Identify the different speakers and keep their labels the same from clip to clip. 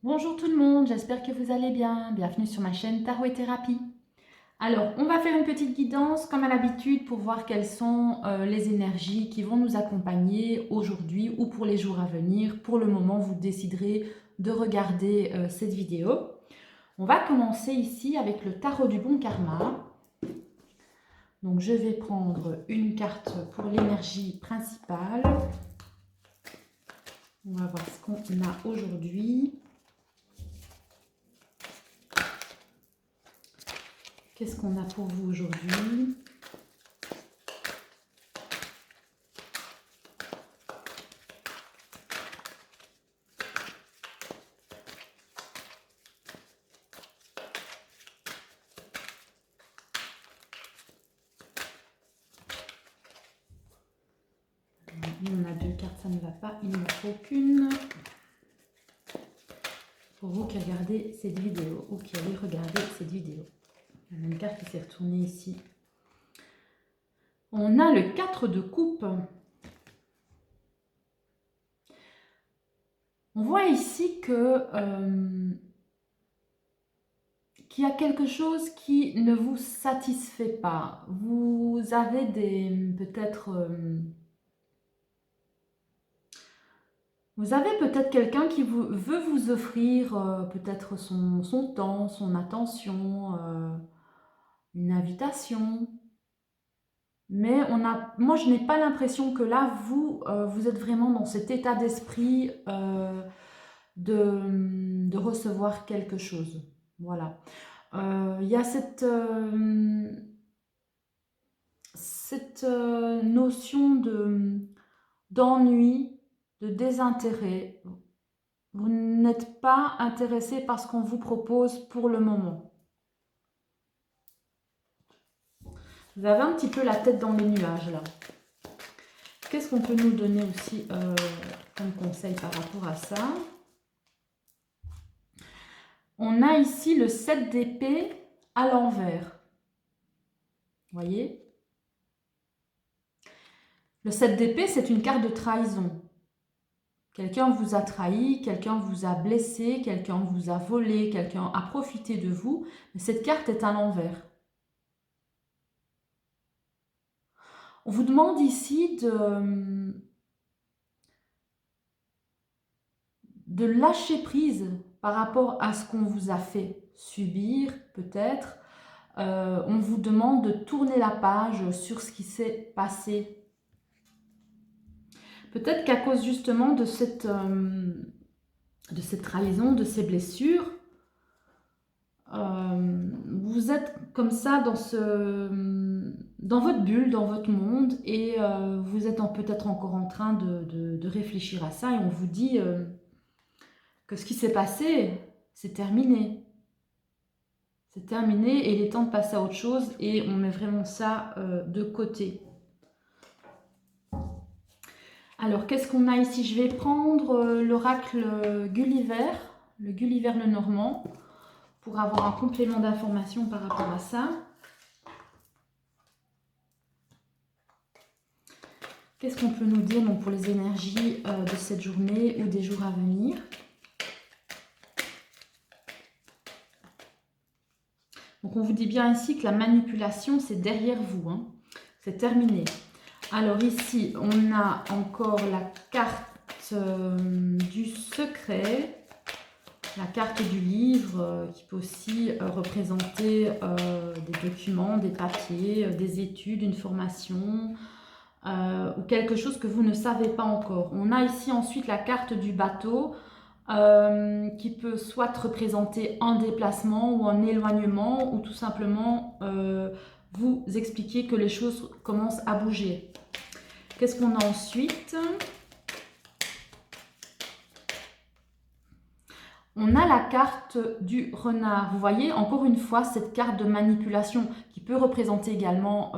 Speaker 1: Bonjour tout le monde, j'espère que vous allez bien. Bienvenue sur ma chaîne Tarot et Thérapie. Alors, on va faire une petite guidance comme à l'habitude pour voir quelles sont les énergies qui vont nous accompagner aujourd'hui ou pour les jours à venir. Pour le moment, vous déciderez de regarder cette vidéo. On va commencer ici avec le tarot du bon karma. Donc, je vais prendre une carte pour l'énergie principale. On va voir ce qu'on a aujourd'hui. Qu'est-ce qu'on a pour vous aujourd'hui? On a deux cartes, ça ne va pas, il ne me faut qu'une. Pour vous qui regardez cette vidéo ou qui allez regarder cette vidéo. Il y a une carte qui s'est retournée ici. On a le 4 de coupe. On voit ici que qu'il y a quelque chose qui ne vous satisfait pas. Vous avez peut-être quelqu'un qui veut vous offrir peut-être son temps, son attention, une invitation. Mais moi, je n'ai pas l'impression que là, vous êtes vraiment dans cet état d'esprit de recevoir quelque chose. Voilà. Il y a cette notion d'ennui, de désintérêt. Vous n'êtes pas intéressé par ce qu'on vous propose pour le moment. Vous avez un petit peu la tête dans les nuages là. Qu'est-ce qu'on peut nous donner aussi comme conseil par rapport à ça? On a ici le 7 d'épée à l'envers. Vous voyez? Le 7 d'épée, c'est une carte de trahison. Quelqu'un vous a trahi, quelqu'un vous a blessé, quelqu'un vous a volé, quelqu'un a profité de vous. Mais cette carte est à l'envers. On vous demande ici de lâcher prise par rapport à ce qu'on vous a fait subir, peut-être. On vous demande de tourner la page sur ce qui s'est passé. Peut-être qu'à cause justement de cette trahison, de ces blessures, vous êtes comme ça dans votre bulle, dans votre monde, et vous êtes peut-être encore en train de réfléchir à ça, et on vous dit que ce qui s'est passé, c'est terminé. C'est terminé et il est temps de passer à autre chose, et on met vraiment ça de côté. Alors, qu'est-ce qu'on a ici? Je vais prendre l'oracle Gulliver, le Gulliver le Normand, pour avoir un complément d'information par rapport à ça. Qu'est-ce qu'on peut nous dire pour les énergies de cette journée ou des jours à venir? Donc, on vous dit bien ici que la manipulation, c'est derrière vous, hein. C'est terminé. Alors ici, on a encore la carte du secret, la carte du livre qui peut aussi représenter des documents, des papiers, des études, une formation ou quelque chose que vous ne savez pas encore. On a ici ensuite la carte du bateau qui peut soit représenter un déplacement ou un éloignement ou tout simplement vous expliquer que les choses commencent à bouger. Qu'est-ce qu'on a ensuite? On a la carte du renard. Vous voyez, encore une fois, cette carte de manipulation qui peut représenter également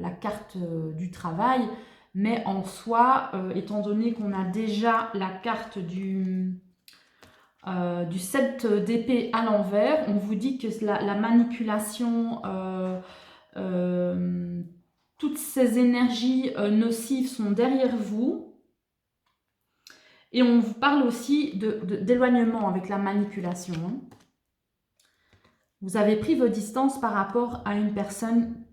Speaker 1: la carte du travail. Mais en soi, étant donné qu'on a déjà la carte du 7 d'épée à l'envers, on vous dit que la manipulation, toutes ces énergies nocives sont derrière vous. Et on vous parle aussi d'éloignement avec la manipulation. Hein. Vous avez pris vos distances par rapport à une personne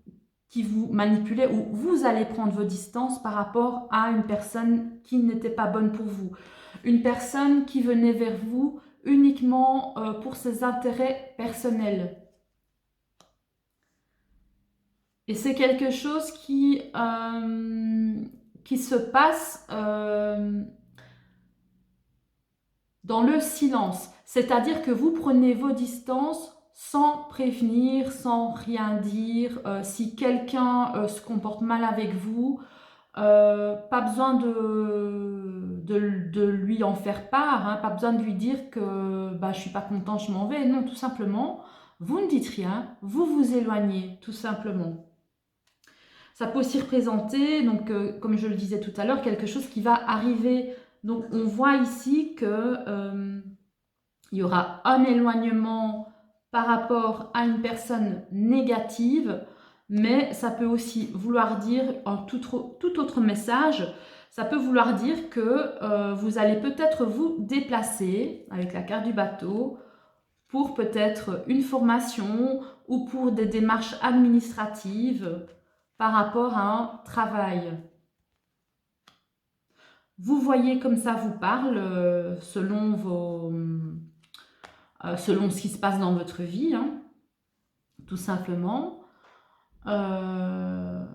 Speaker 1: qui vous manipulait, ou vous allez prendre vos distances par rapport à une personne qui n'était pas bonne pour vous. Une personne qui venait vers vous uniquement pour ses intérêts personnels. Et c'est quelque chose qui se passe dans le silence. C'est-à-dire que vous prenez vos distances sans prévenir, sans rien dire. Si quelqu'un se comporte mal avec vous, pas besoin de lui en faire part, hein, pas besoin de lui dire que bah, je ne suis pas content, je m'en vais. Non, tout simplement, vous ne dites rien, vous vous éloignez, tout simplement. Ça peut aussi représenter, donc, comme je le disais tout à l'heure, quelque chose qui va arriver. Donc, on voit ici que il y aura un éloignement par rapport à une personne négative, mais ça peut aussi vouloir dire un tout autre message. Ça peut vouloir dire que vous allez peut-être vous déplacer avec la carte du bateau pour peut-être une formation ou pour des démarches administratives par rapport à un travail. Vous voyez comme ça vous parle selon ce qui se passe dans votre vie, hein, tout simplement. On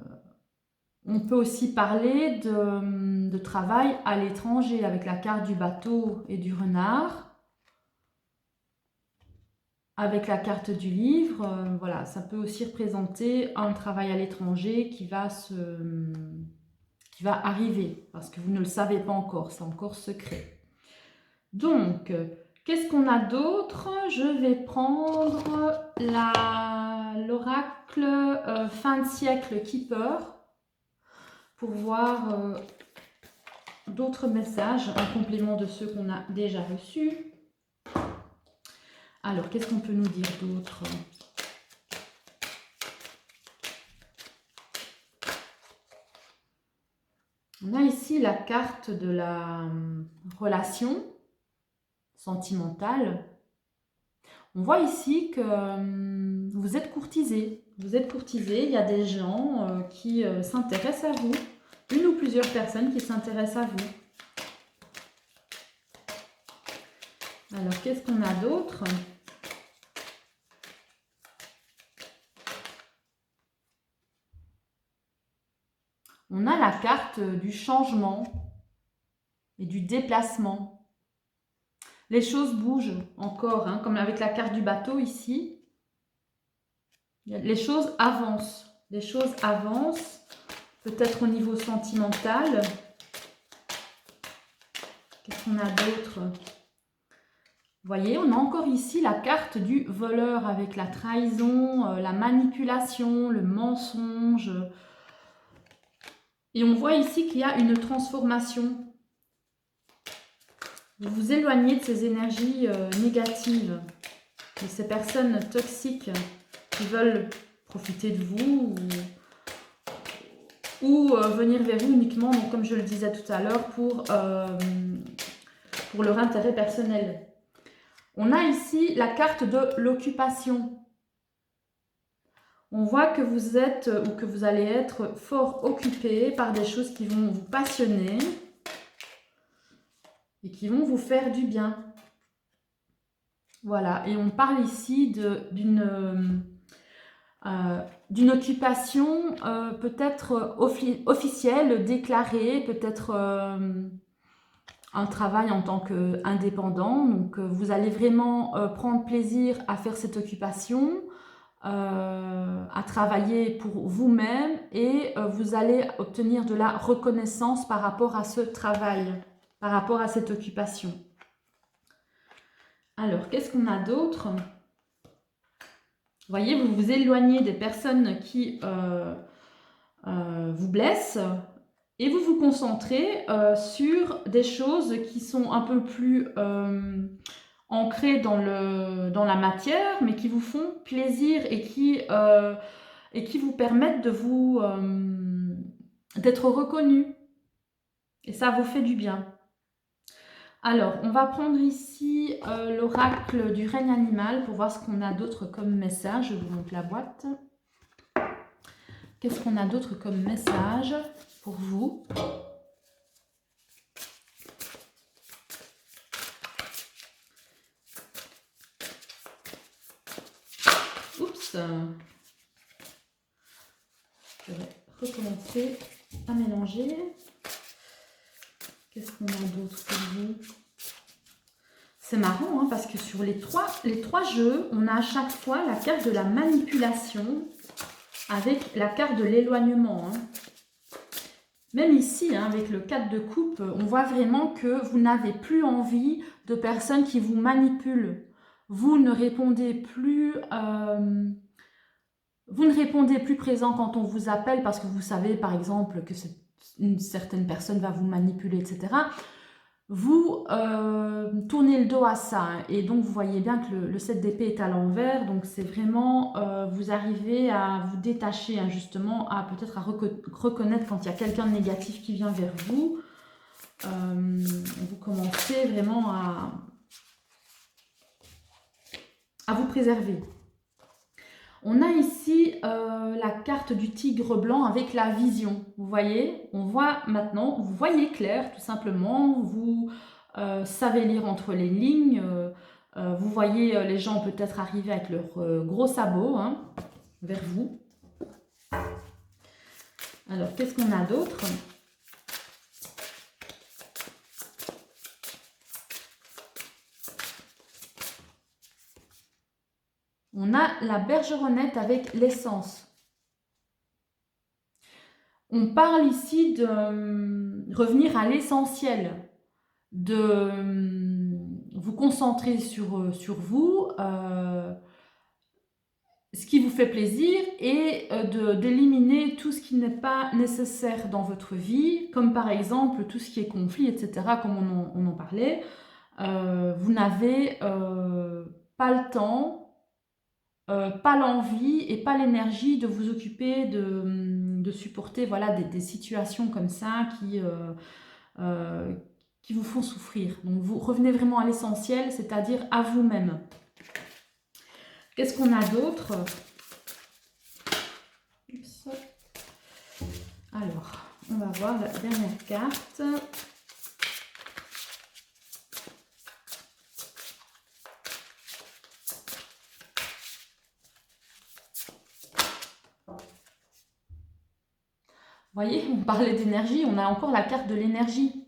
Speaker 1: peut aussi parler de travail à l'étranger avec la carte du bateau et du renard. Avec la carte du livre, voilà, ça peut aussi représenter un travail à l'étranger qui va arriver, parce que vous ne le savez pas encore, c'est encore secret. Donc, qu'est-ce qu'on a d'autre? Je vais prendre l'oracle fin de siècle Keeper pour voir d'autres messages en complément de ceux qu'on a déjà reçus. Alors, qu'est-ce qu'on peut nous dire d'autre? On a ici la carte de la relation sentimentale. On voit ici que vous êtes courtisé. Vous êtes courtisé, il y a des gens qui s'intéressent à vous. Une ou plusieurs personnes qui s'intéressent à vous. Alors, qu'est-ce qu'on a d'autre? On a la carte du changement et du déplacement. Les choses bougent encore, hein, comme avec la carte du bateau ici. Les choses avancent. Les choses avancent, peut-être au niveau sentimental. Qu'est-ce qu'on a d'autre? Vous voyez, on a encore ici la carte du voleur avec la trahison, la manipulation, le mensonge. Et on voit ici qu'il y a une transformation. Vous vous éloignez de ces énergies négatives, de ces personnes toxiques qui veulent profiter de vous ou venir vers vous uniquement, donc, comme je le disais tout à l'heure, pour leur intérêt personnel. On a ici la carte de l'occupation. On voit que vous êtes ou que vous allez être fort occupé par des choses qui vont vous passionner et qui vont vous faire du bien. Voilà, et on parle ici d'une occupation peut-être officielle, déclarée, peut-être un travail en tant qu'indépendant. Donc, vous allez vraiment prendre plaisir à faire cette occupation, à travailler pour vous-même et vous allez obtenir de la reconnaissance par rapport à ce travail, par rapport à cette occupation. Alors, qu'est-ce qu'on a d'autre? Vous voyez, vous vous éloignez des personnes qui vous blessent et vous vous concentrez sur des choses qui sont un peu plus ancrées dans la matière, mais qui vous font plaisir et qui vous permettent d'être reconnu. Et ça vous fait du bien. Alors, on va prendre ici l'oracle du règne animal pour voir ce qu'on a d'autre comme message. Je vous montre la boîte. Qu'est-ce qu'on a d'autre comme message pour vous? Oups! Je vais recommencer à mélanger. Qu'est-ce qu'on a d'autre pour vous? C'est marrant, hein, parce que sur les trois jeux, on a à chaque fois la carte de la manipulation avec la carte de l'éloignement. Hein. Même ici, hein, avec le 4 de coupe, on voit vraiment que vous n'avez plus envie de personnes qui vous manipulent. Vous ne répondez plus... vous ne répondez plus présent quand on vous appelle parce que vous savez, par exemple, que une certaine personne va vous manipuler, etc. Vous tournez le dos à ça. Hein, et donc, vous voyez bien que le 7 d'épée est à l'envers. Donc, c'est vraiment, vous arrivez à vous détacher, hein, justement, à peut-être à reconnaître quand il y a quelqu'un de négatif qui vient vers vous. Vous commencez vraiment à vous préserver. On a ici la carte du tigre blanc avec la vision. Vous voyez, on voit maintenant, vous voyez clair tout simplement, vous savez lire entre les lignes, vous voyez les gens peut-être arriver avec leurs gros sabots hein, vers vous. Alors, qu'est-ce qu'on a d'autre ? On a la bergeronnette avec l'essence. On parle ici de revenir à l'essentiel, de vous concentrer sur vous, ce qui vous fait plaisir et d'éliminer tout ce qui n'est pas nécessaire dans votre vie, comme par exemple tout ce qui est conflit, etc., comme on en parlait. Vous n'avez pas le temps, pas l'envie et pas l'énergie de vous occuper de supporter voilà, des situations comme ça qui vous font souffrir. Donc vous revenez vraiment à l'essentiel, c'est-à-dire à vous-même. Qu'est-ce qu'on a d'autre? Alors, on va voir la dernière carte. Vous voyez, on parlait d'énergie, on a encore la carte de l'énergie.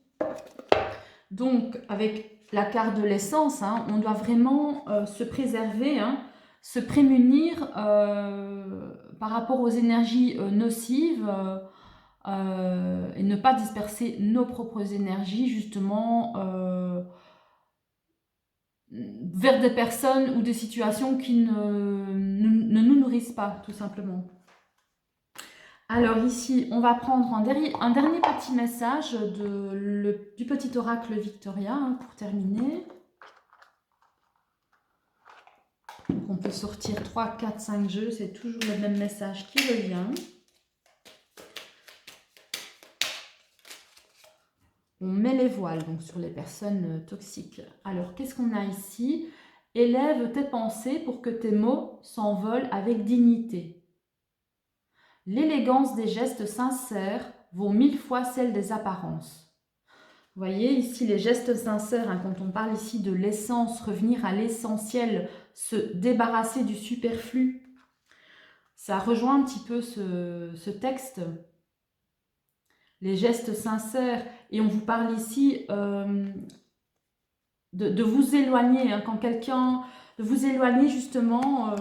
Speaker 1: Donc, avec la carte de l'essence, hein, on doit vraiment se préserver, hein, se prémunir par rapport aux énergies nocives et ne pas disperser nos propres énergies, justement, vers des personnes ou des situations qui ne nous nourrissent pas, tout simplement. Alors ici, on va prendre un dernier petit message du petit oracle Victoria hein, pour terminer. Donc on peut sortir 3, 4, 5 jeux, c'est toujours le même message qui revient. On met les voiles donc sur les personnes toxiques. Alors qu'est-ce qu'on a ici? Élève tes pensées pour que tes mots s'envolent avec dignité. L'élégance des gestes sincères vaut 1000 fois celle des apparences. Vous voyez ici les gestes sincères, hein, quand on parle ici de l'essence, revenir à l'essentiel, se débarrasser du superflu. Ça rejoint un petit peu ce texte. Les gestes sincères, et on vous parle ici de vous éloigner, hein, quand quelqu'un, de vous éloigner justement...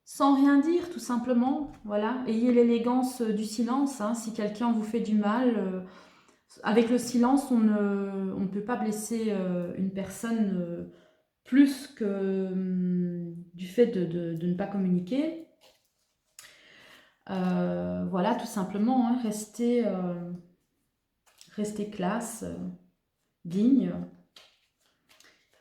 Speaker 1: sans rien dire, tout simplement, voilà. Ayez l'élégance du silence, hein, si quelqu'un vous fait du mal. Avec le silence, on ne peut pas blesser une personne plus que du fait de ne pas communiquer. Voilà, tout simplement, hein, restez classe, digne.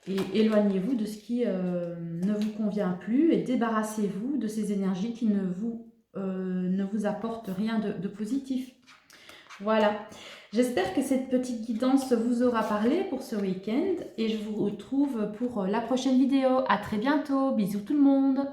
Speaker 1: Et éloignez-vous de ce qui ne vous convient plus et débarrassez-vous de ces énergies qui ne vous apportent rien de positif. Voilà. J'espère que cette petite guidance vous aura parlé pour ce week-end et je vous retrouve pour la prochaine vidéo. À très bientôt. Bisous tout le monde.